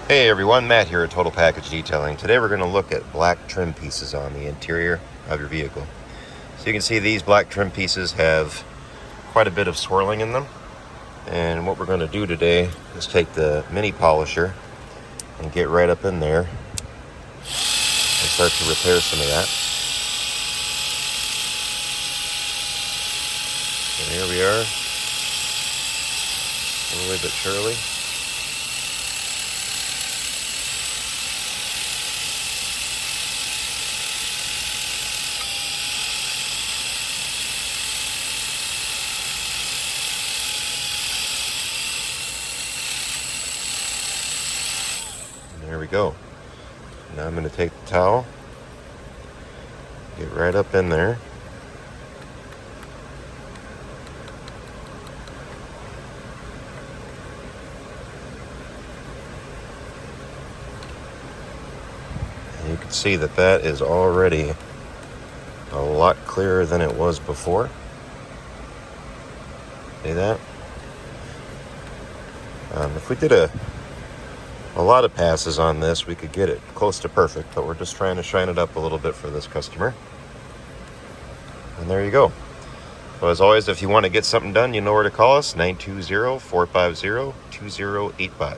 Hey everyone, Matt here at Total Package Detailing. Today we're going to look at black trim pieces on the interior of your vehicle. So you can see these black trim pieces have quite a bit of swirling in them. And what we're going to do today is take the mini polisher and get right up in there and start to repair some of that. So here we are, slowly but surely. There we go. Now I'm going to take the towel, get right up in there. And you can see that that is already a lot clearer than it was before. See that? If we did a lot of passes on this, we could get it close to perfect, but we're just trying to shine it up a little bit for this customer. And there you go. So as always, if you want to get something done, you know where to call us, 920-450-2085.